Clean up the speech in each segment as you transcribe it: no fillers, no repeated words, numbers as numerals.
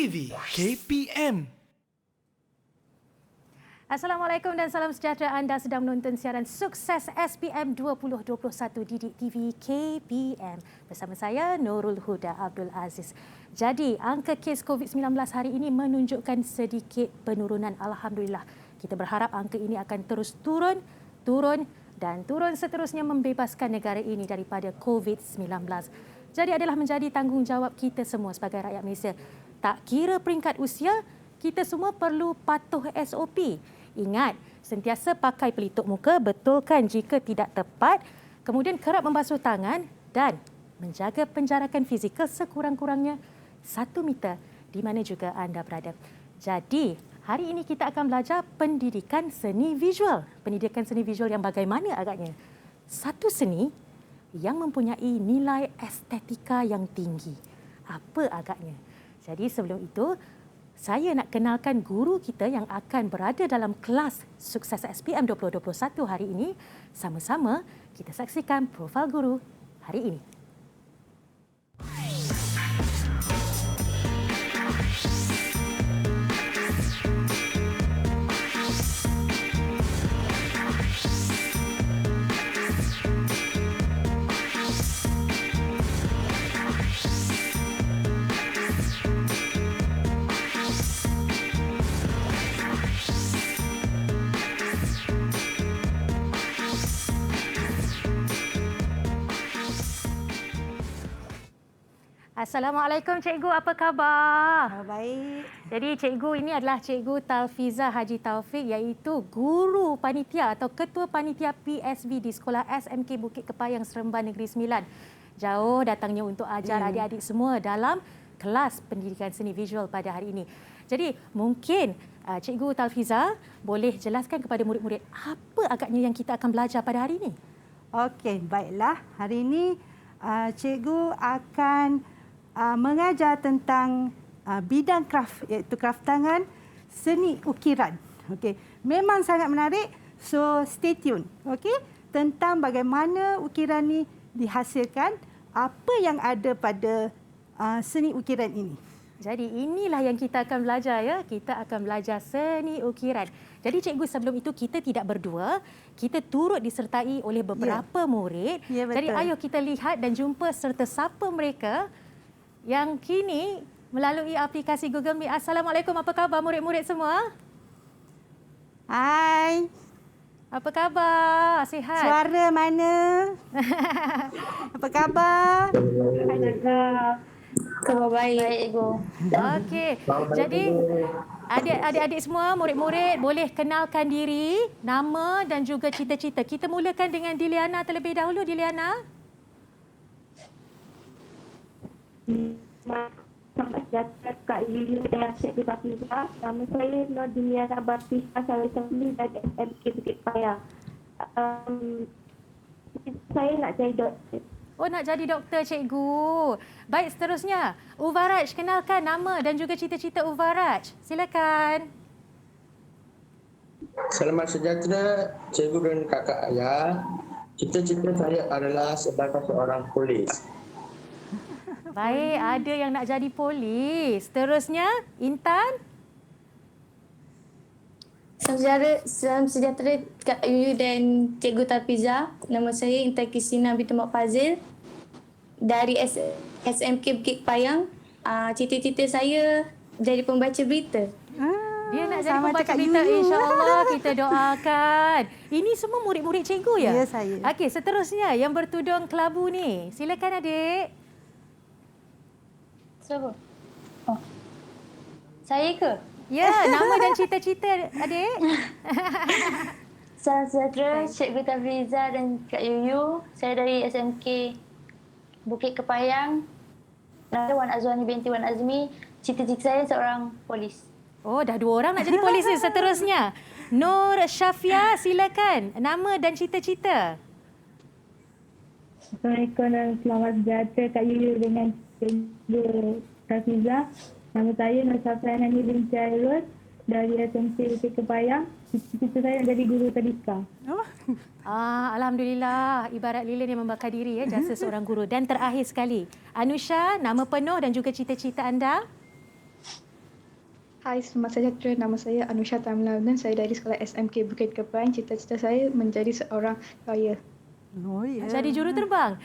TV KPM. Assalamualaikum dan salam sejahtera. Anda sedang menonton siaran Sukses SPM 2021 Didik TV KPM. Bersama saya Nurul Huda Abdul Aziz. Jadi, angka kes COVID-19 hari ini menunjukkan sedikit penurunan. Alhamdulillah. Kita berharap angka ini akan terus turun dan turun seterusnya membebaskan negara ini daripada COVID-19. Jadi adalah menjadi tanggungjawab kita semua sebagai rakyat Malaysia. Tak kira peringkat usia, kita semua perlu patuh SOP. Ingat, sentiasa pakai pelitup muka, betulkan jika tidak tepat, kemudian kerap membasuh tangan dan menjaga penjarakan fizikal sekurang-kurangnya 1 meter di mana juga anda berada. Jadi, hari ini kita akan belajar pendidikan seni visual. Pendidikan seni visual yang bagaimana agaknya? Satu seni yang mempunyai nilai estetika yang tinggi. Apa agaknya? Jadi sebelum itu, saya nak kenalkan guru kita yang akan berada dalam kelas Sukses SPM 2021 hari ini. Sama-sama kita saksikan profil guru hari ini. Assalamualaikum Cikgu, apa khabar? Baik. Jadi Cikgu ini adalah Cikgu Talfiza Haji Taufik, iaitu guru panitia atau ketua panitia PSV di Sekolah SMK Bukit Kepayang Seremban Negeri Sembilan. Jauh datangnya untuk ajar adik-adik semua dalam kelas pendidikan seni visual pada hari ini. Jadi mungkin Cikgu Talfiza boleh jelaskan kepada murid-murid apa agaknya yang kita akan belajar pada hari ini? Okey, baiklah. Hari ini cikgu akan mengajar tentang bidang kraft, iaitu kraft tangan, seni ukiran. Okey, memang sangat menarik. So stay tune. Okey, tentang bagaimana ukiran ni dihasilkan, apa yang ada pada seni ukiran ini. Jadi inilah yang kita akan belajar ya. Kita akan belajar seni ukiran. Jadi cikgu, sebelum itu kita tidak berdua, kita turut disertai oleh beberapa murid. Ya, betul. Jadi ayo kita lihat dan jumpa serta sapa mereka yang kini melalui aplikasi Google Meet. Assalamualaikum, apa khabar murid-murid semua? Hai. Apa khabar? Sihat? Suara mana? Apa khabar? Khabar baik, Cikgu. Okey. Jadi adik-adik semua, murid-murid boleh kenalkan diri, nama dan juga cita-cita. Kita mulakan dengan Diliana terlebih dahulu. Diliana. Selamat sejahtera Kak Yuyu dan Cikgu Tafiza. Nama saya Nur Diliana Bartisha Sari dari SMK Bukit Kepayang. Saya nak jadi doktor. Oh, nak jadi doktor, cikgu. Baik, seterusnya. Uvaraj, kenalkan nama dan juga cita-cita Uvaraj. Silakan. Selamat sejahtera cikgu dan kakak ayah. Cita-cita saya adalah sebagai seorang polis. Baik, ada yang nak jadi polis. Seterusnya, Intan. Salam sejahtera Kak Yuyu dan Cikgu Tafiza. Nama saya Intan Kisina binti Mak Fazil dari SMK Bukit Kepayang. Cita-cita saya jadi pembaca berita. Dia nak jadi sama pembaca cakap berita. Yuyu. InsyaAllah kita doakan. Ini semua murid-murid cikgu ya? Ya, saya. Okey, seterusnya yang bertudung kelabu ni. Silakan adik. Siapa? Oh. Saya ke? Ya, nama dan cita-cita adik. Salam sejahtera Cikgu Tafiza dan Kak Yuyu. Saya dari SMK Bukit Kepayang. Nama Wan Azwani binti Wan Azmi. Cita-cita saya seorang polis. Oh, dah 2 orang nak jadi polis ni. Seterusnya, Nur Syafia, silakan. Nama dan cita-cita. Assalamualaikum dan selamat sejahtera Kak Yuyu dengan Cikgu Tafiza. Nama saya Nur Syafia Nani binti Airul dari SMK Bukit Kepayang. Cita-cita saya nak jadi guru tadika. Oh. Alhamdulillah, ibarat lilin yang membakar diri ya, jasa seorang guru. Dan terakhir sekali, Anusha, nama penuh dan juga cita-cita anda. Hai, selamat sejahtera. Nama saya Anusha Tamila dan saya dari Sekolah SMK Bukit Kepayan. Cita-cita saya menjadi seorang lawyer. Oh, ya. Jadi juruterbang.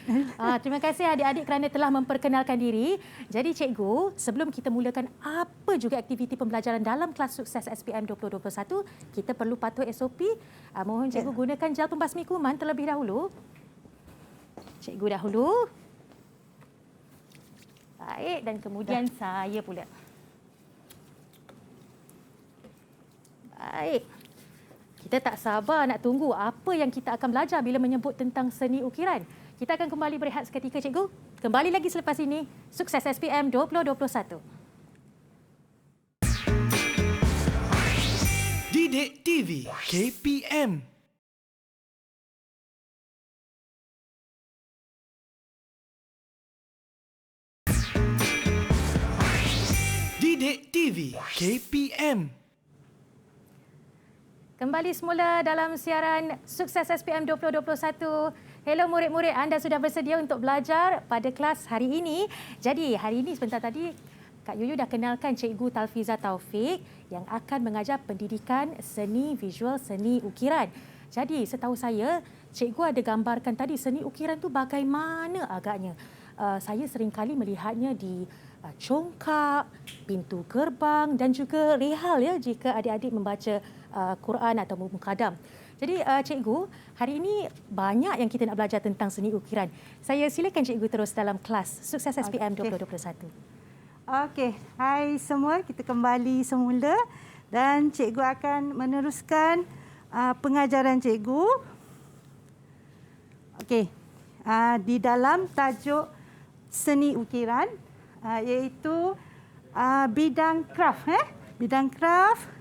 Terima kasih adik-adik kerana telah memperkenalkan diri. Jadi cikgu, sebelum kita mulakan apa juga aktiviti pembelajaran dalam kelas sukses SPM 2021, kita perlu patuh SOP. Mohon cikgu gunakan gel pembasmi kuman terlebih dahulu. Cikgu dahulu. Baik, dan kemudian saya pula. Baik. Kita tak sabar nak tunggu apa yang kita akan belajar bila menyebut tentang seni ukiran. Kita akan kembali berehat seketika, cikgu. Kembali lagi selepas ini. Sukses SPM 2021. Didik TV KPM. Didik TV KPM. Kembali semula dalam siaran Sukses SPM 2021. Hello murid-murid, anda sudah bersedia untuk belajar pada kelas hari ini. Jadi hari ini sebentar tadi Kak Yuyu dah kenalkan Cikgu Talfiza Taufik yang akan mengajar pendidikan seni visual, seni ukiran. Jadi setahu saya, Cikgu ada gambarkan tadi seni ukiran tu bagaimana agaknya. Saya seringkali melihatnya di congkak, pintu gerbang dan juga rehal ya jika adik-adik membaca Quran atau mukadam. Jadi cikgu, hari ini banyak yang kita nak belajar tentang seni ukiran. Saya silakan cikgu terus dalam kelas Sukses SPM 2021. Okey, hai semua, kita kembali semula dan cikgu akan meneruskan pengajaran cikgu. Okey, di dalam tajuk seni ukiran iaitu bidang kraft, bidang kraft.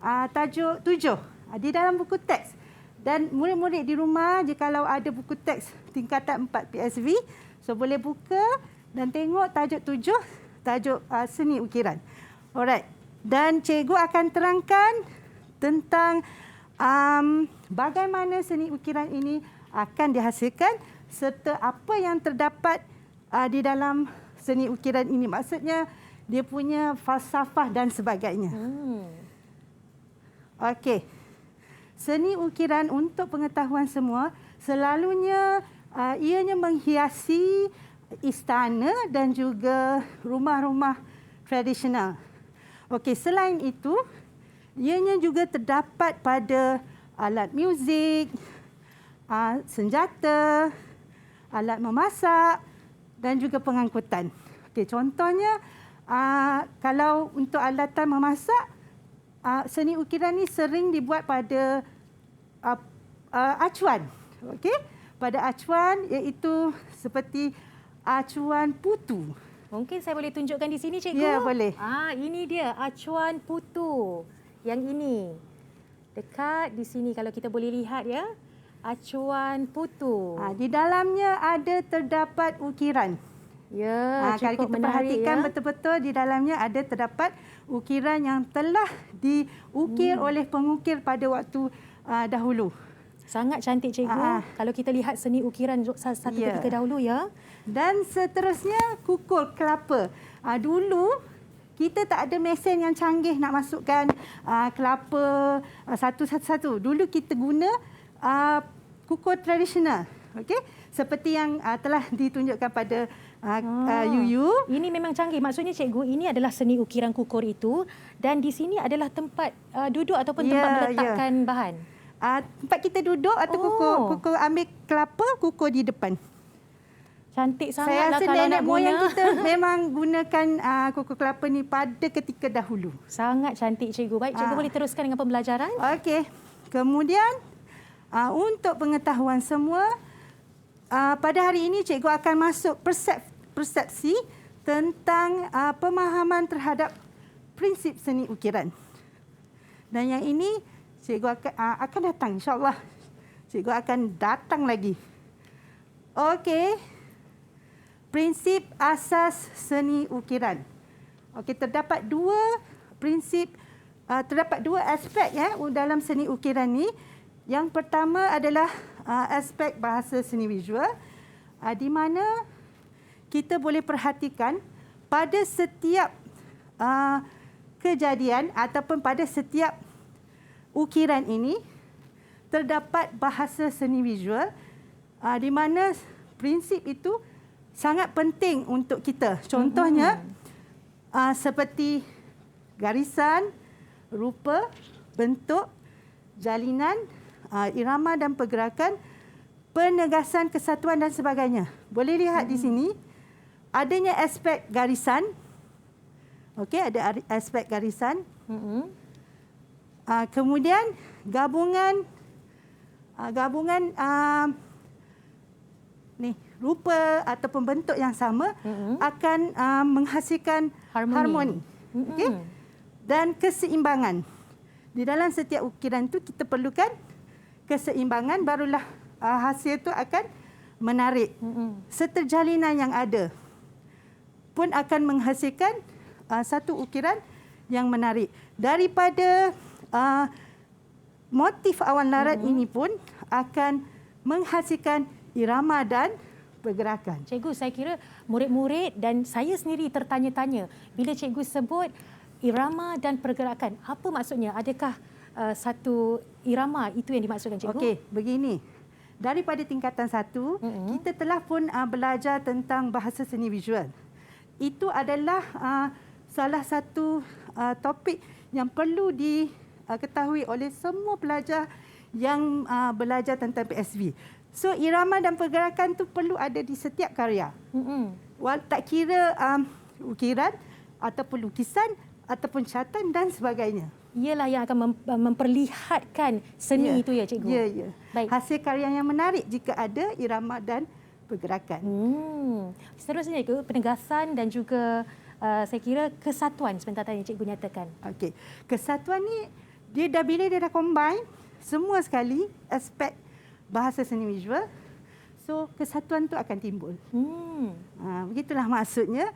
Tajuk 7 di dalam buku teks. Dan murid-murid di rumah, jikalau ada buku teks tingkatan 4 PSV, so boleh buka dan tengok tajuk 7, tajuk seni ukiran. Alright. Dan cikgu akan terangkan tentang bagaimana seni ukiran ini akan dihasilkan serta apa yang terdapat di dalam seni ukiran ini. Maksudnya dia punya falsafah dan sebagainya. Okey. Seni ukiran untuk pengetahuan semua selalunya ianya menghiasi istana dan juga rumah-rumah tradisional. Okey, selain itu ianya juga terdapat pada alat muzik, senjata, alat memasak dan juga pengangkutan. Okey, contohnya kalau untuk alatan memasak, seni ukiran ni sering dibuat pada acuan. Okey? Pada acuan iaitu seperti acuan putu. Mungkin saya boleh tunjukkan di sini cikgu? Ya, boleh. Ini dia acuan putu. Yang ini. Dekat di sini kalau kita boleh lihat ya. Acuan putu. Di dalamnya ada terdapat ukiran. Ya, kalau cukup kita menarik perhatikan ya. betul-betul di dalamnya ada terdapat ukiran yang telah diukir oleh pengukir pada waktu dahulu. Sangat cantik cikgu. Kalau kita lihat seni ukiran satu ketika dahulu ya. Dan seterusnya kukur kelapa. Dulu kita tak ada mesin yang canggih nak masukkan kelapa satu-satu. Dulu kita guna kukur tradisional. Okey? Seperti yang telah ditunjukkan pada Yuyu. Ini memang canggih. Maksudnya cikgu, ini adalah seni ukiran kukur itu dan di sini adalah tempat duduk ataupun tempat meletakkan bahan. Tempat kita duduk atau kukur ambil kelapa, kukur di depan. Cantik sangat Saya lah rasa kalau nenek nak moyang guna. kita memang gunakan kukur kelapa ni pada ketika dahulu. Sangat cantik cikgu. Baik, cikgu boleh teruskan dengan pembelajaran? Okey. Kemudian untuk pengetahuan semua, pada hari ini cikgu akan masuk persepsi tentang pemahaman terhadap prinsip seni ukiran. Dan yang ini cikgu akan datang, insya-Allah. Cikgu akan datang lagi. Okey. Prinsip asas seni ukiran. Okey, terdapat dua prinsip, terdapat dua aspek dalam seni ukiran ni. Yang pertama adalah aspek bahasa seni visual, di mana kita boleh perhatikan pada setiap kejadian ataupun pada setiap ukiran ini terdapat bahasa seni visual di mana prinsip itu sangat penting untuk kita. Contohnya seperti garisan, rupa, bentuk, jalinan, irama dan pergerakan, penegasan kesatuan dan sebagainya. Boleh lihat di sini adanya aspek garisan. Okey, ada aspek garisan. Kemudian gabungan rupa ataupun bentuk yang sama akan menghasilkan harmoni. Okey? Dan keseimbangan. Di dalam setiap ukiran itu kita perlukan keseimbangan, barulah hasil itu akan menarik. Seterjalinan yang ada pun akan menghasilkan satu ukiran yang menarik. Daripada motif awan larat ini pun akan menghasilkan irama dan pergerakan. Cikgu, saya kira murid-murid dan saya sendiri tertanya-tanya bila cikgu sebut irama dan pergerakan. Apa maksudnya? Adakah satu irama itu yang dimaksudkan, cikgu? Okey, begini. Daripada tingkatan 1, kita telah pun belajar tentang bahasa seni visual. Itu adalah salah satu topik yang perlu diketahui oleh semua pelajar yang belajar tentang PSV. So, irama dan pergerakan tu perlu ada di setiap karya. Tak kira ukiran ataupun lukisan ataupun catatan dan sebagainya. Ialah yang akan memperlihatkan seni itu ya, cikgu? Ya. Baik. Hasil karya yang menarik jika ada irama dan pergerakan. Seterusnya, cikgu, penegasan dan juga saya kira kesatuan sebentar tadi cikgu nyatakan. Okey. Kesatuan ni bila dia dah combine semua sekali aspek bahasa seni visual, so kesatuan tu akan timbul. Begitulah maksudnya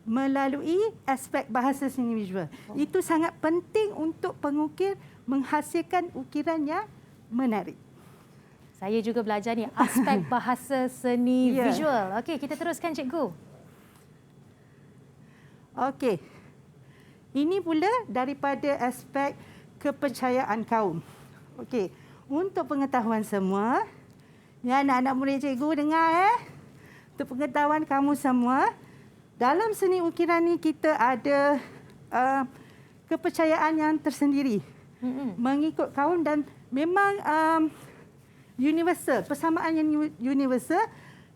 melalui aspek bahasa seni visual. Itu sangat penting untuk pengukir menghasilkan ukiran yang menarik. Saya juga belajar ni aspek bahasa seni visual. Okey, kita teruskan, cikgu. Okey. Ini pula daripada aspek kepercayaan kaum. Okey. Untuk pengetahuan semua, ya anak-anak murid cikgu dengar Untuk pengetahuan kamu semua, dalam seni ukiran ni kita ada kepercayaan yang tersendiri. Mengikut kaum dan memang universal, persamaan yang universal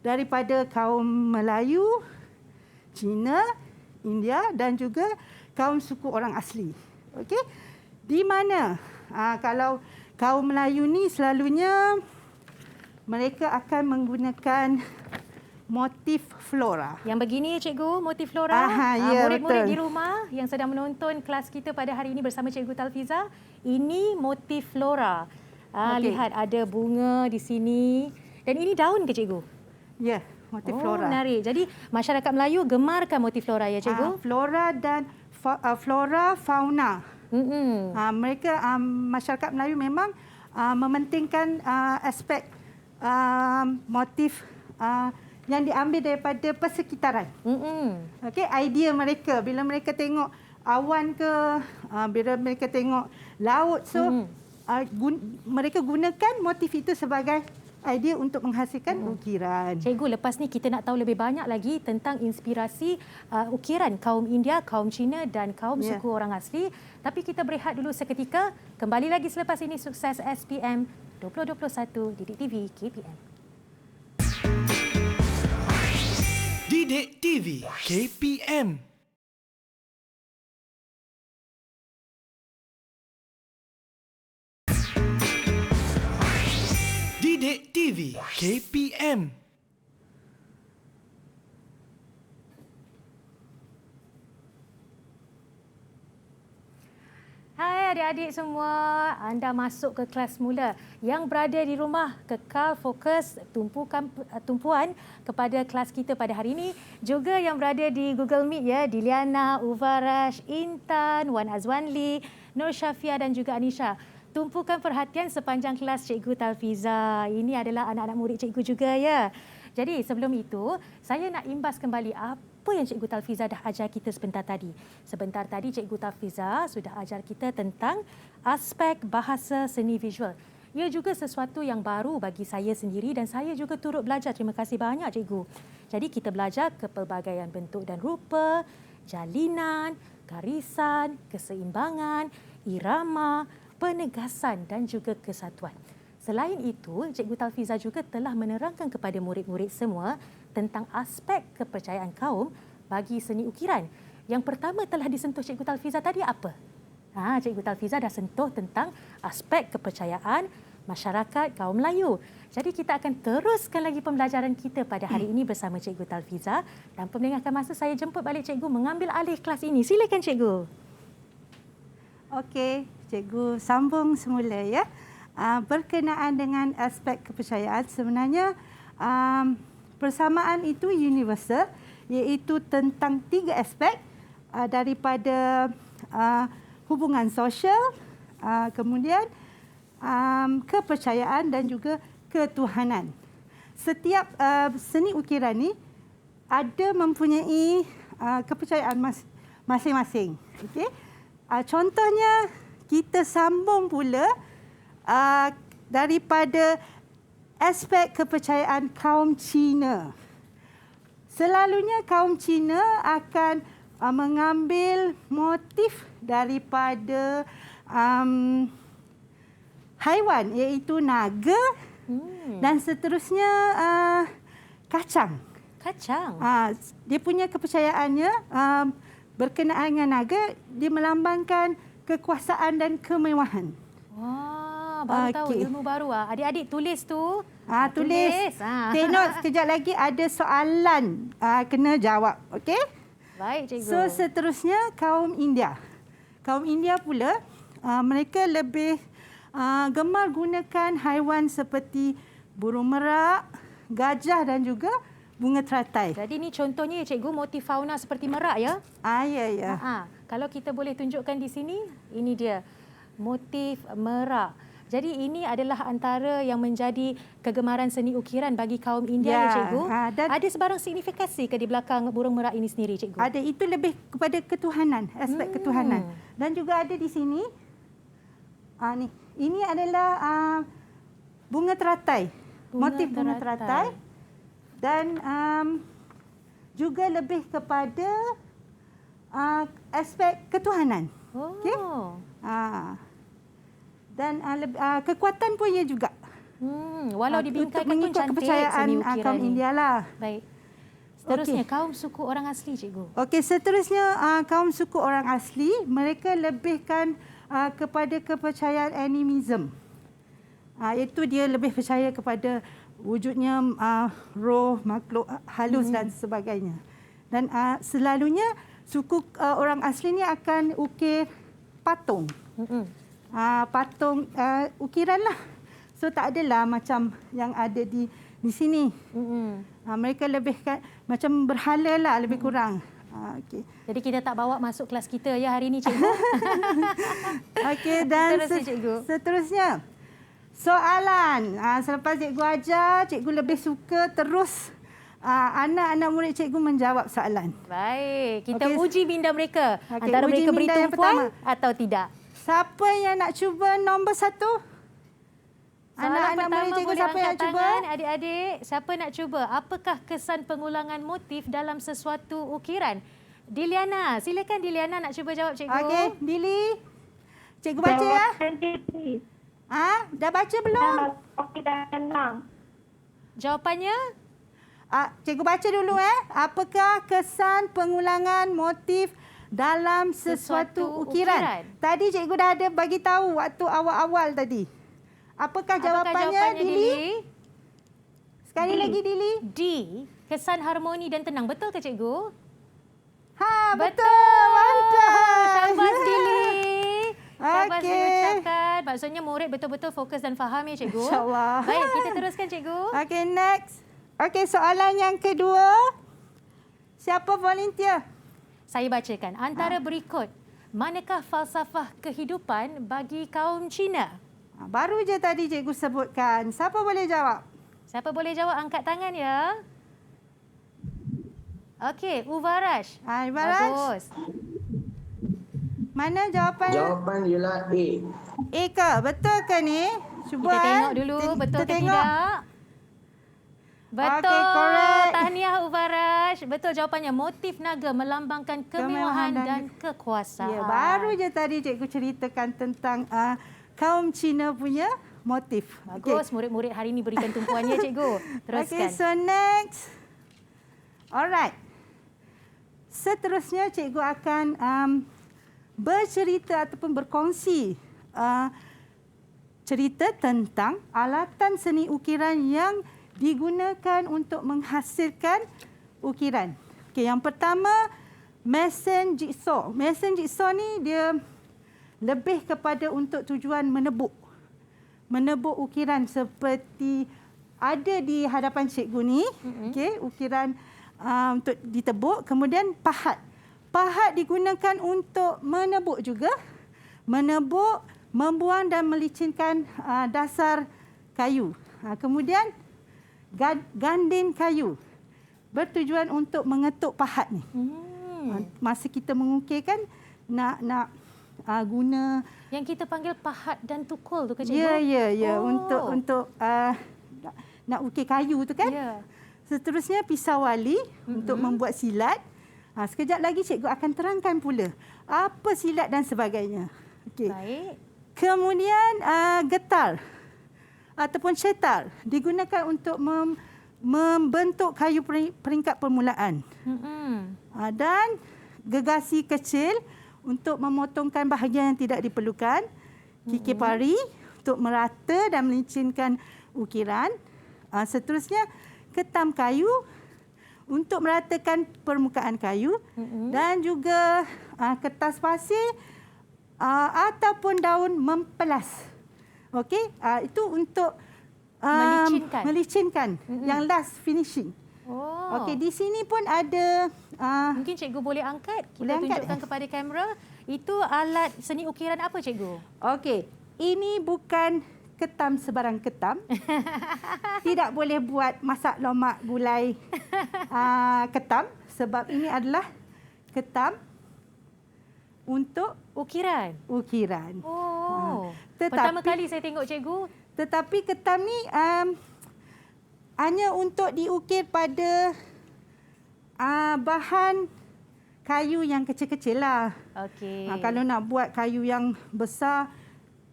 daripada kaum Melayu, Cina, India dan juga kaum suku orang asli. Okey? Di mana kalau kaum Melayu ni selalunya mereka akan menggunakan motif flora. Yang begini, cikgu, motif flora. Ya, murid-murid betul. di rumah yang sedang menonton kelas kita pada hari ini bersama Cikgu Talfiza, ini motif flora. Lihat ada bunga di sini. Dan ini daun ke, cikgu? Ya, motif flora. Menarik. Jadi masyarakat Melayu gemarkan motif flora ya, cikgu? Flora dan flora fauna. Mereka masyarakat Melayu memang mementingkan aspek motif yang diambil daripada persekitaran. Okey, idea mereka bila mereka tengok awan ke, bila mereka tengok laut, so mereka gunakan motif itu sebagai idea untuk menghasilkan ukiran. Cikgu, lepas ni kita nak tahu lebih banyak lagi tentang inspirasi ukiran kaum India, kaum Cina dan kaum suku orang asli. Tapi kita berehat dulu seketika. Kembali lagi selepas ini Sukses SPM 2021 Didik TV KPM. Didik TV KPM. Didik TV KPM. Hai adik-adik semua, anda masuk ke kelas semula. Yang berada di rumah, kekal fokus tumpuan kepada kelas kita pada hari ini. Juga yang berada di Google Meet ya, Diliana, Uvarash, Intan, Wan Azwanli, Nur Syafia dan juga Anisha. Tumpukan perhatian sepanjang kelas Cikgu Talfiza. Ini adalah anak-anak murid cikgu juga ya. Jadi sebelum itu, saya nak imbas kembali apa yang Cikgu Talfiza dah ajar kita sebentar tadi. Sebentar tadi Cikgu Talfiza sudah ajar kita tentang aspek bahasa seni visual. Ia juga sesuatu yang baru bagi saya sendiri dan saya juga turut belajar. Terima kasih banyak Cikgu. Jadi kita belajar kepelbagaian bentuk dan rupa, jalinan, garisan, keseimbangan, irama, penegasan dan juga kesatuan. Selain itu, Cikgu Talfiza juga telah menerangkan kepada murid-murid semua tentang aspek kepercayaan kaum bagi seni ukiran. Yang pertama telah disentuh Cikgu Talfiza tadi apa? Cikgu Talfiza dah sentuh tentang aspek kepercayaan masyarakat kaum Melayu. Jadi kita akan teruskan lagi pembelajaran kita pada hari ini bersama Cikgu Talfiza. Dan pembelengahkan masa saya jemput balik Cikgu mengambil alih kelas ini. Silakan Cikgu. Okey, Cikgu sambung semula ya. Berkenaan dengan aspek kepercayaan, sebenarnya persamaan itu universal, iaitu tentang 3 aspek daripada hubungan sosial, kemudian kepercayaan dan juga ketuhanan. Setiap seni ukiran ni ada mempunyai kepercayaan masing-masing. Okey. Contohnya kita sambung pula daripada aspek kepercayaan kaum Cina. Selalunya kaum Cina akan mengambil motif daripada haiwan, iaitu naga dan seterusnya kacang. Kacang? Dia punya kepercayaannya berkenaan dengan naga, dia melambangkan kekuasaan dan kemewahan. Wah, baru tahu ilmu baru. Adik-adik tulis tu. Tulis. Take note, sekejap lagi ada soalan kena jawab. Okey? Baik, Cikgu. So, seterusnya kaum India. Kaum India pula, mereka lebih gemar gunakan haiwan seperti burung merak, gajah dan juga bunga teratai. Jadi ni contohnya Cikgu motif fauna seperti merak ya? Ya. Kalau kita boleh tunjukkan di sini, ini dia. Motif merak. Jadi ini adalah antara yang menjadi kegemaran seni ukiran bagi kaum India ya, Cikgu. Ada sebarang signifikasi ke di belakang burung merak ini sendiri, Cikgu? Ada, itu lebih kepada ketuhanan, aspek ketuhanan. Dan juga ada di sini, ni. Ini adalah bunga teratai. Motif bunga teratai. Dan juga lebih kepada aspek ketuhanan. Okay? Dan kekuatan pun ia juga. Walau dibingkaikan pun mengikut cantik kepercayaan seni ukiran kaum India lah. Baik. Seterusnya kaum suku orang asli, Cikgu. Okey, seterusnya kaum suku orang asli, mereka lebihkan kepada kepercayaan animism. Iaitu dia lebih percaya kepada wujudnya roh, makhluk halus dan sebagainya. Dan selalunya suku orang asli ni akan ukir patung. Patung ukiran lah. So tak adalah macam yang ada di sini. Mereka lebih macam berhala lah, lebih kurang. Okay. Jadi kita tak bawa masuk kelas kita ya hari ini, Cikgu. Okey, dan seterusnya soalan. Selepas Cikgu ajar, Cikgu lebih suka terus anak-anak murid Cikgu menjawab soalan. Baik, kita uji minda mereka. Antara uji mereka berhitung puan atau tidak. Siapa yang nak cuba nombor 1? Anak-anak murid Cikgu, siapa yang nak cuba? Adik-adik, siapa nak cuba? Apakah kesan pengulangan motif dalam sesuatu ukiran? Diliana, silakan Diliana nak cuba jawab, Cikgu. Okey, Dili. Cikgu baca ya. Dah baca belum? Jawapannya? Cikgu baca dulu Apakah kesan pengulangan motif dalam sesuatu ukiran? Tadi Cikgu dah ada bagi tahu waktu awal-awal tadi. Apakah jawapannya, Dili? Sekali lagi, Dili. D. Kesan harmoni dan tenang. Betul ke, Cikgu? Betul. Mantap. Syabas, Dili. Syabas Okey. diucapkan. Maksudnya murid betul-betul fokus dan faham ya, Cikgu. InsyaAllah. Baik, kita teruskan, Cikgu. Okey, next. Okey, soalan yang kedua. Siapa volunteer? Saya bacakan. Antara berikut, manakah falsafah kehidupan bagi kaum Cina? Baru je tadi Cikgu sebutkan. Siapa boleh jawab? Siapa boleh jawab angkat tangan ya? Okey, Uvaraj. Ibaraj, Bagus. mana jawapan? Jawapan ialah A. A ke? Betul ke ni? Cuba. Kita tengok dulu betul kita ke tengok. tidak. Betul. Okey, correct. Tahniah Uvaraj. Betul jawapannya. Motif naga melambangkan kemewahan dan kekuasaan. Ya, baru je tadi cikgu ceritakan tentang kaum Cina punya motif. Bagus, murid-murid hari ini berikan tumpuannya cikgu. Teruskan. Okay, so next. Alright. Seterusnya cikgu akan bercerita ataupun berkongsi cerita tentang alatan seni ukiran yang digunakan untuk menghasilkan ukiran. Okey, yang pertama mesin jigsaw. Mesin jigsaw ni dia lebih kepada untuk tujuan menebuk. Menebuk ukiran seperti ada di hadapan cikgu ni. Okey, ukiran untuk ditebuk, kemudian pahat. Pahat digunakan untuk menebuk juga. Menebuk, membuang dan melicinkan dasar kayu. Kemudian gandin kayu bertujuan untuk mengetuk pahat ni. Masa kita mengukir kan nak guna yang kita panggil pahat dan tukul tu ke cikgu? Ya. Oh. Untuk nak ukir kayu tu kan. Ya. Seterusnya pisau wali untuk membuat silat. Sekejap lagi cikgu akan terangkan pula apa silat dan sebagainya. Okey. Baik. Kemudian getar ataupun cetar digunakan untuk membentuk kayu peringkat permulaan. Dan gegasi kecil untuk memotongkan bahagian yang tidak diperlukan. Kikir pari untuk merata dan melicinkan ukiran. Seterusnya ketam kayu untuk meratakan permukaan kayu. Dan juga kertas pasir ataupun daun mempelas. Okey, itu untuk melicinkan yang last finishing. Oh. Okey, di sini pun ada mungkin cikgu boleh angkat. Kita Boleh angkat, tunjukkan kepada kamera. Itu alat seni ukiran apa cikgu? okey, ini bukan ketam sebarang ketam. Tidak boleh buat masak lomak gulai ketam sebab ini adalah ketam untuk Ukiran. Oh. Pertama kali saya tengok cikgu. Tetapi ketam ni hanya untuk diukir pada bahan kayu yang kecil-kecil lah. Okey. Kalau nak buat kayu yang besar,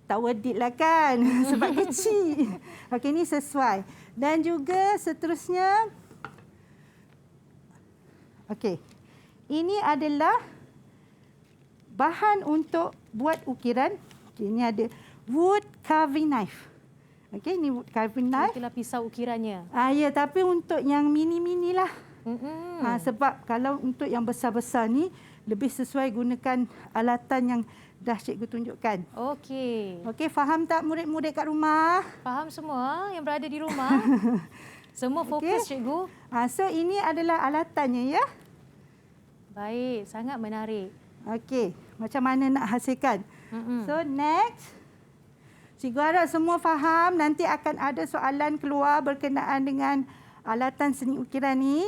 tak worth it lah kan. Sebab kecil. Okey, ini sesuai. Dan juga seterusnya, okey, ini adalah bahan untuk buat ukiran. Okey, ini ada wood carving knife. Okey, ini wood carving knife. Itulah pisau ukirannya. Ya, tapi untuk yang mini-mini lah. Sebab kalau untuk yang besar-besar ni, lebih sesuai gunakan alatan yang dah cikgu tunjukkan. Okey. Okey, faham tak murid-murid kat rumah? Faham semua yang berada di rumah? Semua fokus cikgu. So, ini adalah alatannya ya. Baik, sangat menarik. Okey, macam mana nak hasilkan. So, next. Cikgu harap semua faham. Nanti akan ada soalan keluar berkenaan dengan alatan seni ukiran ni.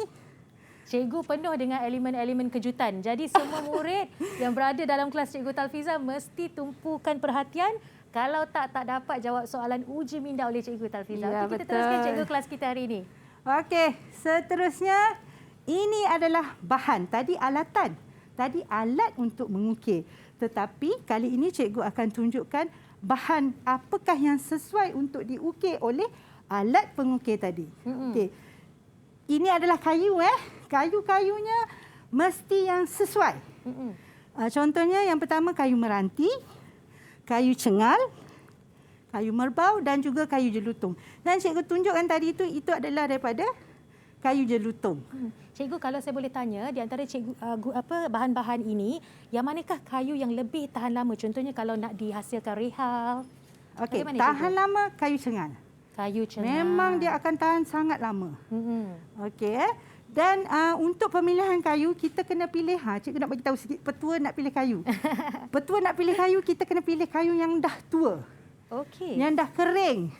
Cikgu penuh dengan elemen-elemen kejutan. Jadi semua murid yang berada dalam kelas Cikgu Talfiza mesti tumpukan perhatian. Kalau tak dapat jawab soalan uji minda oleh Cikgu Talfiza. Ya, Okey, kita betul. teruskan cikgu kelas kita hari ini. Okey, seterusnya ini adalah bahan. Tadi alatan. Tadi alat untuk mengukir. Tetapi kali ini cikgu akan tunjukkan bahan apakah yang sesuai untuk diukir oleh alat pengukir tadi. Okey. Ini adalah kayu Kayu-kayunya mesti yang sesuai. Contohnya yang pertama kayu meranti, kayu cengal, kayu merbau dan juga kayu jelutung. Dan cikgu tunjukkan tadi itu adalah daripada kayu jelutung. Cikgu, kalau saya boleh tanya, di antara cikgu bahan-bahan ini, yang manakah kayu yang lebih tahan lama? Contohnya kalau nak dihasilkan rehal. Okey, Bagaimana, tahan cikgu? lama kayu cengal. Kayu cengal. Memang dia akan tahan sangat lama. Okey. Dan untuk pemilihan kayu, kita kena pilih, cikgu nak bagi tahu sikit, petua nak pilih kayu. Petua nak pilih kayu, kita kena pilih kayu yang dah tua. Okey. Yang dah kering.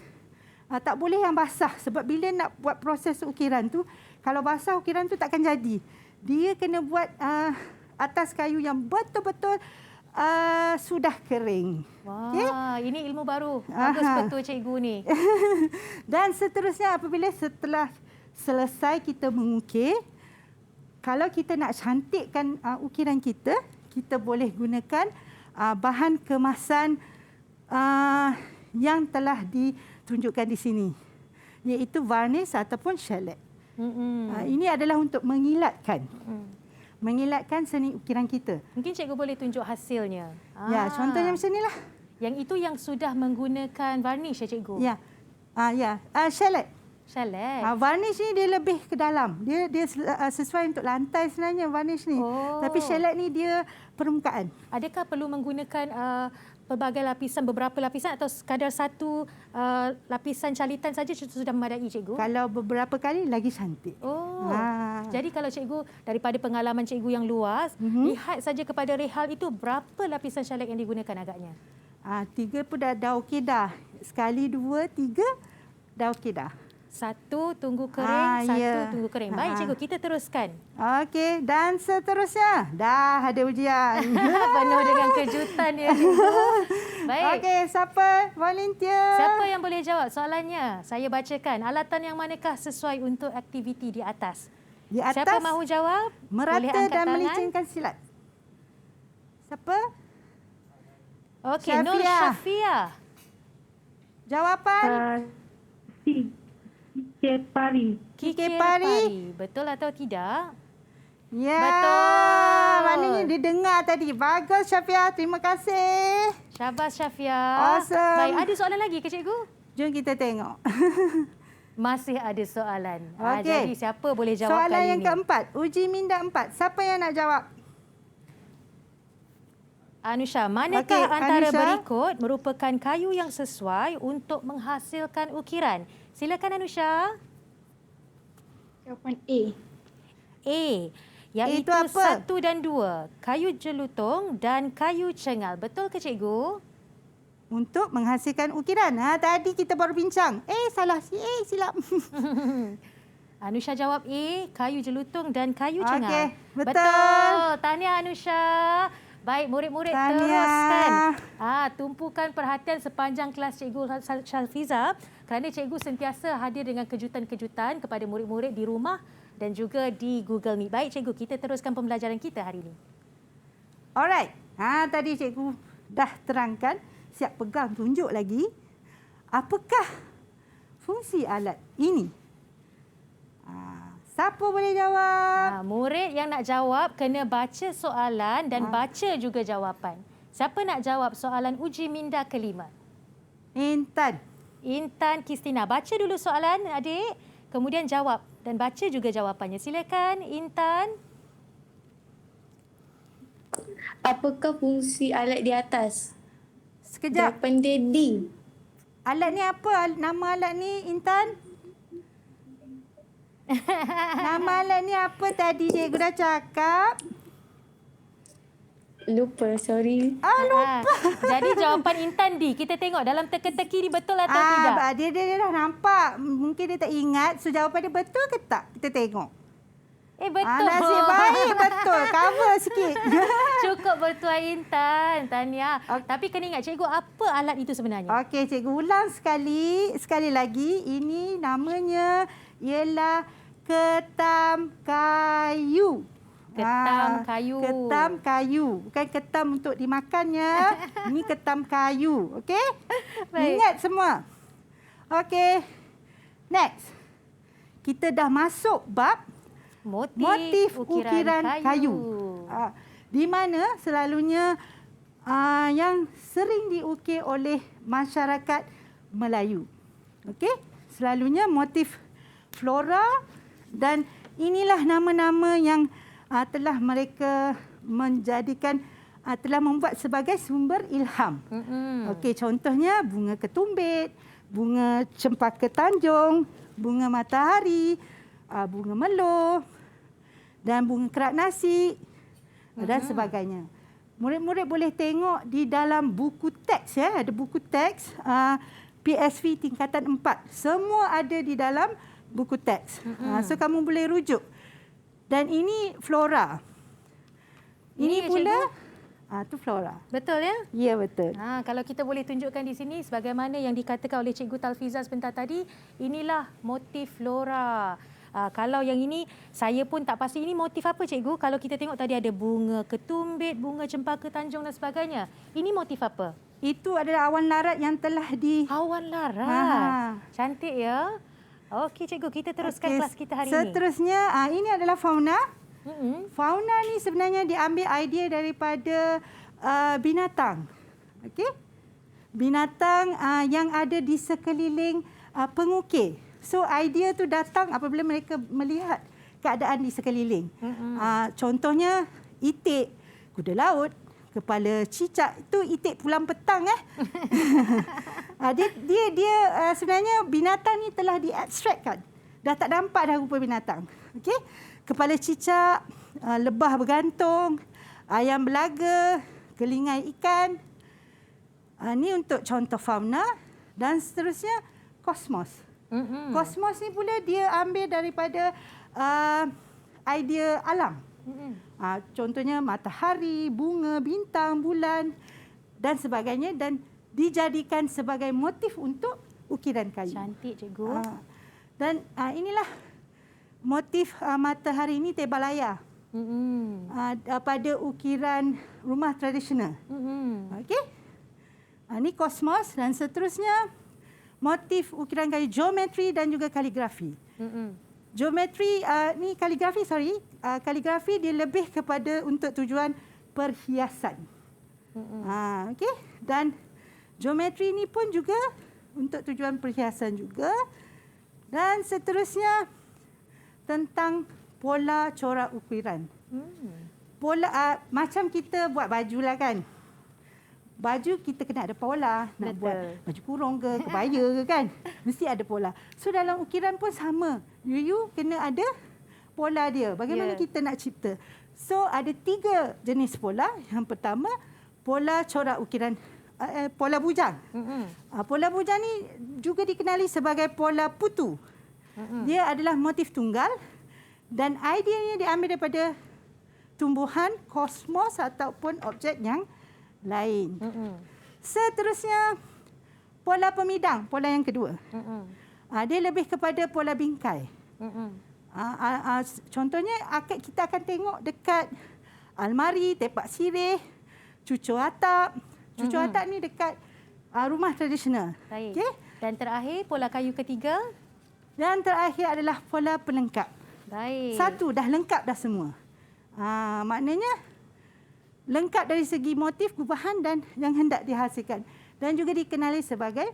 Tak boleh yang basah sebab bila nak buat proses ukiran tu, kalau basah ukiran tu takkan jadi. dia kena buat atas kayu yang betul-betul sudah kering. Wah, ini ilmu baru. Bagus betul cikgu ni. Dan seterusnya setelah selesai kita mengukir, kalau kita nak cantikkan ukiran kita, kita boleh gunakan bahan kemasan yang telah ditunjukkan di sini, iaitu varnish ataupun shellac. Ini adalah untuk mengilatkan. Mengilatkan seni ukiran kita. Mungkin cikgu boleh tunjuk hasilnya. Ya, contohnya macam inilah. Yang itu yang sudah menggunakan varnish ya cikgu? Ya. Shellac. Shellac. Varnish ni dia lebih ke dalam. Dia sesuai untuk lantai sebenarnya varnish ni. Tapi shellac ni dia permukaan. Adakah perlu menggunakan pelbagai lapisan, beberapa lapisan atau sekadar satu lapisan calitan saja sudah memadai cikgu? Kalau beberapa kali lagi cantik. Jadi kalau cikgu daripada pengalaman cikgu yang luas, lihat saja kepada rehal itu berapa lapisan shellac yang digunakan agaknya? 3 pun dah okey dah. Sekali, 2, 3 dah okey dah. 1 tunggu kering, 1 tunggu kering. Baik cikgu, kita teruskan. Okey, dan seterusnya dah ada ujian. Penuh dengan kejutan ya cikgu. Baik. Okey, siapa volunteer? Siapa yang boleh jawab soalannya? Saya bacakan. Alatan yang manakah sesuai untuk aktiviti di atas? Di atas. Siapa mahu jawab? Merata boleh angkat dan tangan. melicinkan silat. Siapa? Okey, Nur Syafia. Jawapan? C. Kikepari. Kikepari. Betul atau tidak? Ya. Betul. Maknanya dia dengar tadi. Bagus Syafia, terima kasih. Syabas Syafia. Awesome. Baik, ada soalan lagi ke cikgu? Jom kita tengok. Masih ada soalan. Okey. Jadi siapa boleh jawab Soalan kali yang ini? keempat. Uji minda 4. Siapa yang nak jawab? Anusha, manakah Okey, antara Anusha. berikut merupakan kayu yang sesuai untuk menghasilkan ukiran? Silakan Anusha. Jawapan A. A, iaitu itu apa? 1 dan 2. Kayu jelutong dan kayu cengal. Betul ke cikgu? Untuk menghasilkan ukiran. Tadi kita baru bincang. Salah. Silap. Anusha jawab A, kayu jelutong dan kayu cengal. Okey, betul. Betul. Tahniah Anusha. Baik, murid-murid teruskan. Tumpukan perhatian sepanjang kelas Cikgu Shalfiza kerana cikgu sentiasa hadir dengan kejutan-kejutan kepada murid-murid di rumah dan juga di Google Meet. Baik cikgu, kita teruskan pembelajaran kita hari ini. Alright. Tadi cikgu dah terangkan. Siap pegang, tunjuk lagi. Apakah fungsi alat ini? Siapa boleh jawab? Murid yang nak jawab kena baca soalan dan baca juga jawapan. Siapa nak jawab soalan uji minda kelima? Intan. Intan Kristina. Baca dulu soalan adik, kemudian jawab dan baca juga jawapannya. Silakan Intan. Apakah fungsi alat di atas? Sekejap. Jawapan dia D. Alat ni apa? Nama alat ni Intan? Nama alat ni apa tadi cikgu dah cakap? Lupa, sorry. Lupa. Jadi jawapan Intan D. Kita tengok dalam teka-teki ni betul atau tidak. Dia dah nampak. Mungkin dia tak ingat. So jawapan dia betul ke tak? Kita tengok. Betul. Nasib baik betul. Cover sikit. Cukup bertuah Intan. Tahniah. Tapi kena ingat cikgu, apa alat itu sebenarnya? Okey, cikgu ulang sekali. Sekali lagi. Ini namanya ialah ketam kayu. Ketam kayu. Ketam kayu. Bukan ketam untuk dimakannya. Ini ketam kayu. Okey? Ingat semua. Okey. Next. Kita dah masuk bab motif ukiran kayu. Di mana selalunya yang sering diukir oleh masyarakat Melayu. Okey? Selalunya motif flora dan inilah nama-nama yang telah mereka menjadikan, telah membuat sebagai sumber ilham. Okey, contohnya bunga ketumbit, bunga cempaka tanjung, bunga matahari, bunga meluh dan bunga kerak nasi dan sebagainya. Murid-murid boleh tengok di dalam buku teks, ya, ada buku teks PSV tingkatan 4. Semua ada di dalam buku teks. So kamu boleh rujuk. Dan ini flora. Ini Ya, pula cikgu? tu flora. Betul ya? Ya, betul. Kalau kita boleh tunjukkan di sini sebagaimana yang dikatakan oleh Cikgu Talfiza sebentar tadi, inilah motif flora. Kalau yang ini, saya pun tak pasti ini motif apa cikgu. Kalau kita tengok tadi ada bunga ketumbit, bunga cempaka tanjung dan sebagainya. Ini motif apa? Itu adalah awan larat yang telah Awan larat. Cantik ya. Okey cikgu, kita teruskan kelas kita hari ini. Seterusnya, ini adalah fauna. Fauna ni sebenarnya diambil idea daripada binatang. Okey? Binatang yang ada di sekeliling pengukir. So idea tu datang apabila mereka melihat keadaan di sekeliling. Contohnya itik kuda laut, kepala cicak itu itik pulang petang dia sebenarnya binatang ni telah diabstrakkan. Dah tak nampak dah rupa binatang. Okey? Kepala cicak, lebah bergantung, ayam belaga, kelingai ikan. Ni untuk contoh fauna dan seterusnya kosmos. Kosmos ni pula dia ambil daripada idea alam. Contohnya matahari, bunga, bintang, bulan dan sebagainya dan dijadikan sebagai motif untuk ukiran kayu. Cantik cikgu. Dan inilah motif matahari ini tebal layar. Pada ukiran rumah tradisional. Okey. Ini kosmos dan seterusnya motif ukiran kayu geometri dan juga kaligrafi. Geometri ni kaligrafi kaligrafi dia lebih kepada untuk tujuan perhiasan. Okey, dan geometri ni pun juga untuk tujuan perhiasan juga. Dan seterusnya tentang pola corak ukiran. Pola macam kita buat baju lah kan. Baju kita kena ada pola. Nak buat baju kurung ke, kebaya ke kan. Mesti ada pola. So dalam ukiran pun sama. You kena ada pola dia. Bagaimana kita nak cipta. So ada 3 jenis pola. Yang pertama, pola corak ukiran. Pola bujang. Pola bujang ni juga dikenali sebagai pola putu. Dia adalah motif tunggal. Dan ideanya diambil daripada tumbuhan, kosmos ataupun objek yang lain. Seterusnya pola pemidang, pola yang kedua. Dia lebih kepada pola bingkai. Contohnya kita akan tengok dekat almari, tepak sirih, cucur atap. Cucur atap ni dekat rumah tradisional. Baik. Okay? Dan terakhir pola kayu ketiga. Dan terakhir adalah pola pelengkap. Baik. Satu dah lengkap dah semua. Maknanya lengkap dari segi motif, gubahan dan yang hendak dihasilkan. Dan juga dikenali sebagai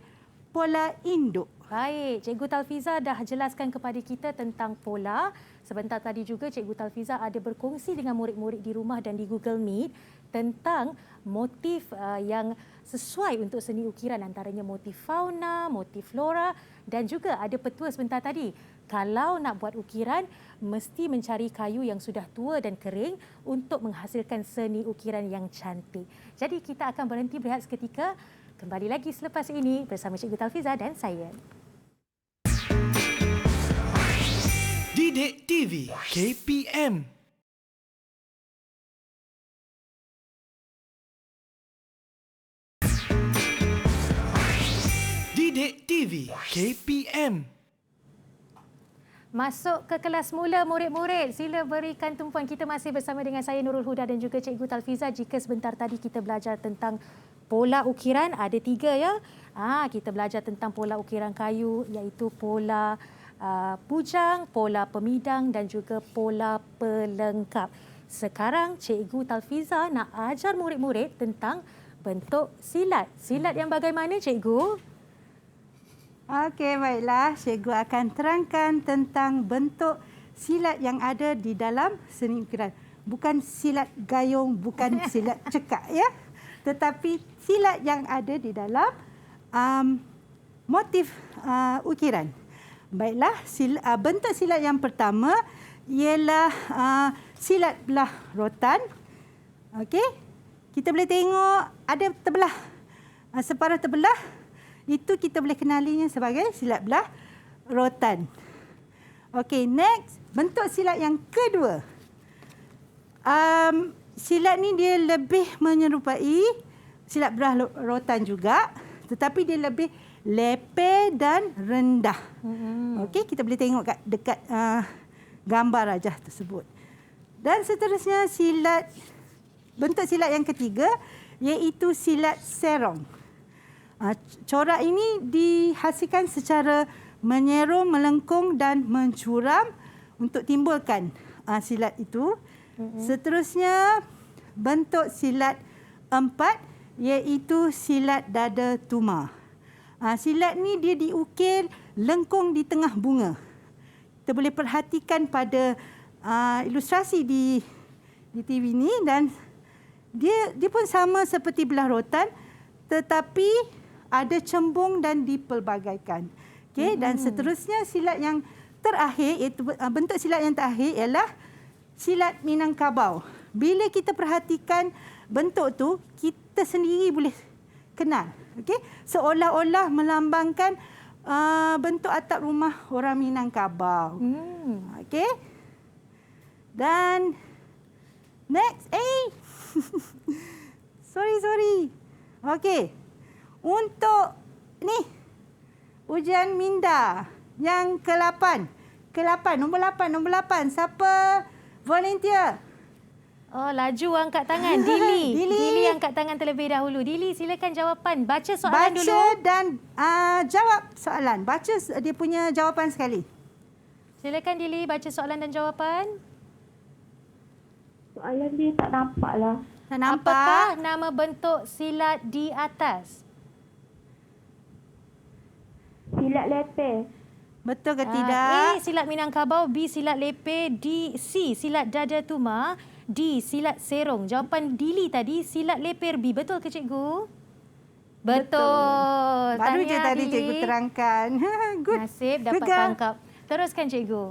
pola induk. Baik, Cikgu Talfiza dah jelaskan kepada kita tentang pola. Sebentar tadi juga Cikgu Talfiza ada berkongsi dengan murid-murid di rumah dan di Google Meet tentang motif yang sesuai untuk seni ukiran, antaranya motif fauna, motif flora dan juga ada petua sebentar tadi. Kalau nak buat ukiran, mesti mencari kayu yang sudah tua dan kering untuk menghasilkan seni ukiran yang cantik. Jadi kita akan berhenti berehat seketika. Kembali lagi selepas ini bersama Cikgu Talfiza dan saya. Didik TV KPM. Didik TV KPM. Masuk ke kelas mula murid-murid. Sila berikan tumpuan. Kita masih bersama dengan saya Nurul Huda dan juga Cikgu Talfiza. Jika sebentar tadi kita belajar tentang pola ukiran, ada 3 ya. Kita belajar tentang pola ukiran kayu iaitu pola bujang, pola pemidang dan juga pola pelengkap. Sekarang Cikgu Talfiza nak ajar murid-murid tentang bentuk silat. Silat yang bagaimana Cikgu? Okey, baiklah. Cikgu akan terangkan tentang bentuk silat yang ada di dalam seni ukiran. Bukan silat gayung, bukan silat cekak ya. Tetapi silat yang ada di dalam motif ukiran. Baiklah, bentuk silat yang pertama ialah silat belah rotan. Okey. Kita boleh tengok ada terbelah. Separuh terbelah. Itu kita boleh kenalinya sebagai silat belah rotan. Okey, next. Bentuk silat yang kedua. Silat ni dia lebih menyerupai silat belah rotan juga, tetapi dia lebih leper dan rendah. Okey, kita boleh tengok dekat gambar rajah tersebut. Dan seterusnya bentuk silat yang ketiga iaitu silat serong. Corak ini dihasilkan secara menyerong, melengkung dan mencuram untuk timbulkan silat itu. Seterusnya bentuk silat empat iaitu silat dada tuma. Silat ni dia diukir lengkung di tengah bunga. Kita boleh perhatikan pada ilustrasi di TV ni, dan dia pun sama seperti belah rotan tetapi ada cembung dan dipelbagaikan. Okey, dan seterusnya silat yang terakhir iaitu bentuk silat yang terakhir ialah silat Minangkabau. Bila kita perhatikan bentuk tu, kita sendiri boleh kenal. Okey, seolah-olah melambangkan bentuk atap rumah orang Minangkabau. Okey. Dan next, sorry. Okey. Untuk ni ujian minda yang ke-8. Nombor 8. Siapa volunteer? Oh, laju angkat tangan. Dili angkat tangan terlebih dahulu. Dili, silakan jawapan. Baca soalan dulu. Baca dan jawab soalan. Baca dia punya jawapan sekali. Silakan Dili, baca soalan dan jawapan. Soalan dia tak nampak lah. Tak nampak? Apakah nama bentuk silat di atas? Silat leper. Betul ke A, tidak? silat Minangkabau, B, silat leper, D, C, silat dada tuma, D, silat serong. Jawapan Dili tadi, silat leper B. Betul ke cikgu? Betul. Baru je Tahniah, tadi Dili. cikgu terangkan. Good. Nasib dapat Gegar. tangkap. Teruskan cikgu.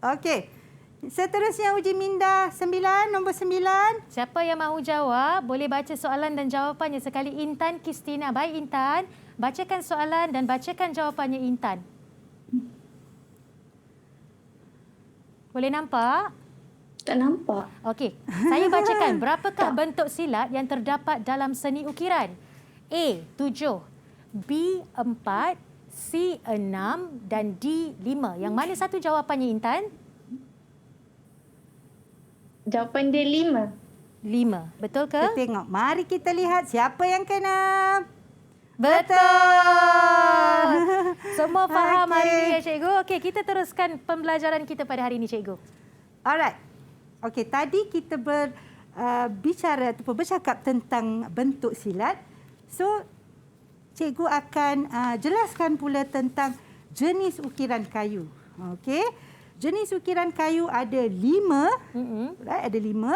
Okey. Seterusnya uji minda 9, nombor 9. Siapa yang mahu jawab, boleh baca soalan dan jawapannya sekali. Intan Kristina. Baik Intan, bacakan soalan dan bacakan jawapannya Intan. Boleh nampak? Tak nampak. Okey, saya bacakan. Berapakah bentuk silat yang terdapat dalam seni ukiran? A, 7, B, 4, C, 6 dan D, 5. Yang mana satu jawapannya Intan? Jawapan dia 5. 5. Betul ke? Kita tengok. Mari kita lihat siapa yang kena. Betul. Semua faham hari Okey. ini ya cikgu. Okey, kita teruskan pembelajaran kita pada hari ini cikgu. Alright. Okey, tadi kita berbicara ataupun bercakap tentang bentuk silat. So, cikgu akan jelaskan pula tentang jenis ukiran kayu. Okey. Jenis ukiran kayu ada 5. Right, ada 5.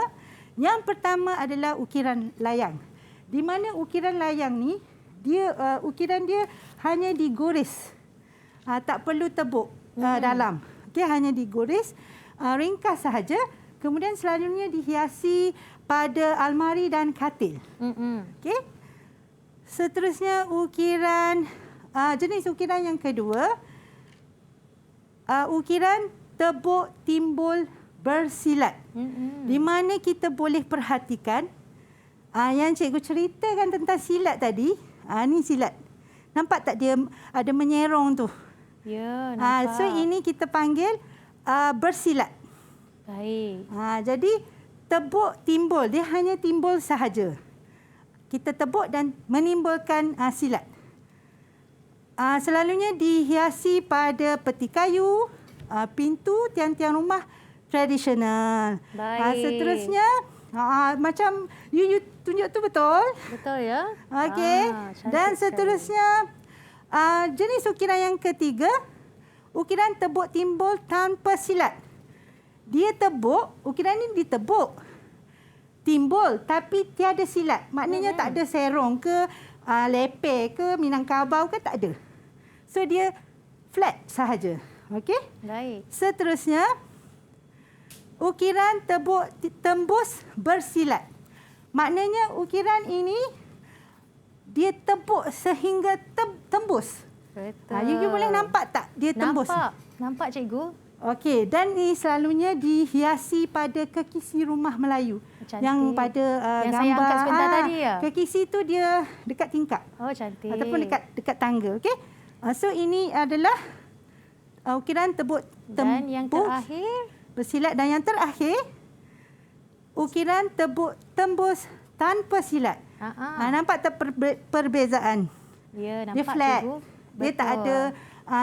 Yang pertama adalah ukiran layang. Di mana ukiran layang ni, ukiran dia hanya digores. Tak perlu tebuk dalam. Okey, hanya digores, ringkas sahaja. Kemudian selanjutnya dihiasi pada almari dan katil. Okey. Seterusnya jenis ukiran yang kedua, ukiran tebuk timbul bersilat. Di mana kita boleh perhatikan yang cikgu ceritakan tentang silat tadi. Ni silat. Nampak tak dia ada menyerong tu? Ya, nampak. So ini kita panggil bersilat. Baik. Jadi tebuk timbul, dia hanya timbul sahaja. Kita tebuk dan menimbulkan silat. Selalunya dihiasi pada peti kayu, pintu, tiang-tiang rumah tradisional. Baik. Seterusnya, macam you tunjuk tu betul? Betul ya? Okey. Cantik Dan sekali. seterusnya, jenis ukiran yang ketiga, ukiran tebuk timbul tanpa silat. Dia tebuk, ukiran ini ditebuk. Timbul tapi tiada silat. Maknanya tak ada serong ke, leper ke, Minangkabau ke, tak ada. So dia flat sahaja. Okey? Baik. Seterusnya, ukiran tebuk tembus bersilat. Maknanya ukiran ini dia tebuk sehingga tembus. Betul. You boleh nampak tak dia tembus? Nampak. Nampak cikgu? Okey, dan ini selalunya dihiasi pada kekisi rumah Melayu. Cantik. Yang pada Yang saya gambar angkat sebentar tadi ya? Kekisi tu dia dekat tingkap Oh, cantik. ataupun dekat tangga. Okey. So ini adalah ukiran tebuk Dan yang terakhir? bersilat, dan yang terakhir ukiran tebuk tembus tanpa silat. Nampak tak perbezaan? Ya, Dia nampak flat. cikgu. Dia tak Betul. ada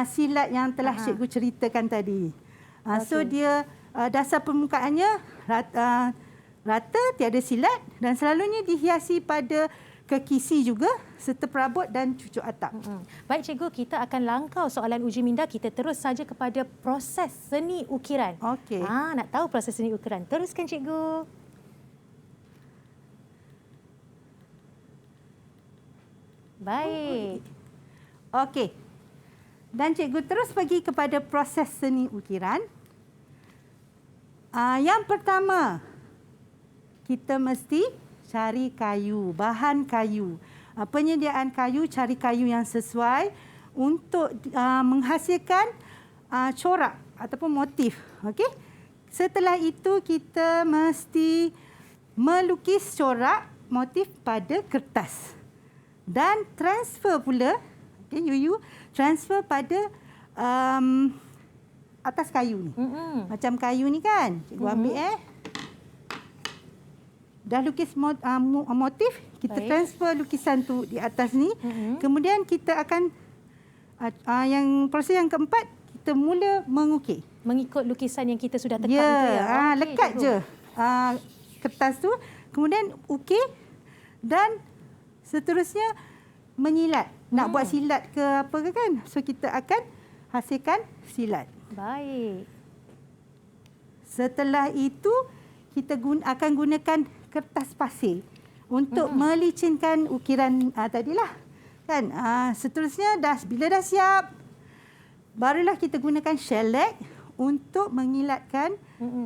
silat yang telah cikgu ceritakan tadi. So dia dasar permukaannya rata, tiada silat dan selalunya dihiasi pada kekisi juga serta perabot dan cucuk atap. Baik cikgu, kita akan langkau soalan uji minda. Kita terus saja kepada proses seni ukiran. Okey. Nak tahu proses seni ukiran? Teruskan cikgu. Baik. Okey. Dan cikgu terus pergi kepada proses seni ukiran. Yang pertama, kita mesti cari kayu, bahan kayu. Penyediaan kayu, cari kayu yang sesuai untuk menghasilkan corak ataupun motif. Okey. Setelah itu kita mesti melukis corak motif pada kertas. Dan transfer pula, okey, Yuyu, transfer pada atas kayu ni. Macam kayu ni kan, cikgu ambil dah lukis motif, kita transfer lukisan tu di atas ni. Kemudian kita akan yang proses yang keempat, kita mula mengukir. Mengikut lukisan yang kita sudah tekap Ya, itu ya. Okey, lekat cikgu. je kertas tu, kemudian ukir dan seterusnya menyilat. Nak buat silat ke apa ke kan? So kita akan hasilkan silat. Baik. Setelah itu kita akan gunakan kertas pasir untuk melicinkan ukiran tadilah. Kan? Seterusnya bila dah siap, barulah kita gunakan shellac untuk mengilatkan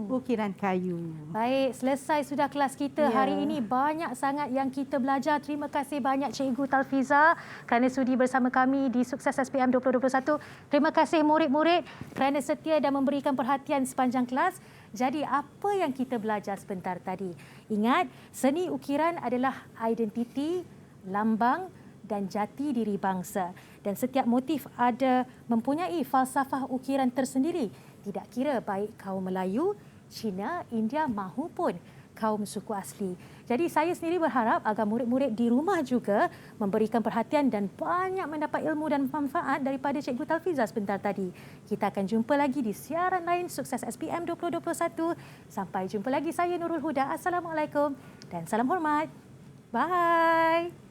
ukiran kayu. Baik, selesai sudah kelas kita hari ini. Banyak sangat yang kita belajar. Terima kasih banyak Cikgu Talfiza kerana sudi bersama kami di Sukses SPM 2021. Terima kasih murid-murid kerana setia dan memberikan perhatian sepanjang kelas. Jadi apa yang kita belajar sebentar tadi? Ingat, seni ukiran adalah identiti, lambang dan jati diri bangsa. Dan setiap motif ada mempunyai falsafah ukiran tersendiri. Tidak kira baik kaum Melayu, Cina, India mahupun kaum suku asli. Jadi saya sendiri berharap agar murid-murid di rumah juga memberikan perhatian dan banyak mendapat ilmu dan manfaat daripada Cikgu Talfiza sebentar tadi. Kita akan jumpa lagi di siaran lain Sukses SPM 2021. Sampai jumpa lagi, saya Nurul Huda. Assalamualaikum dan salam hormat. Bye.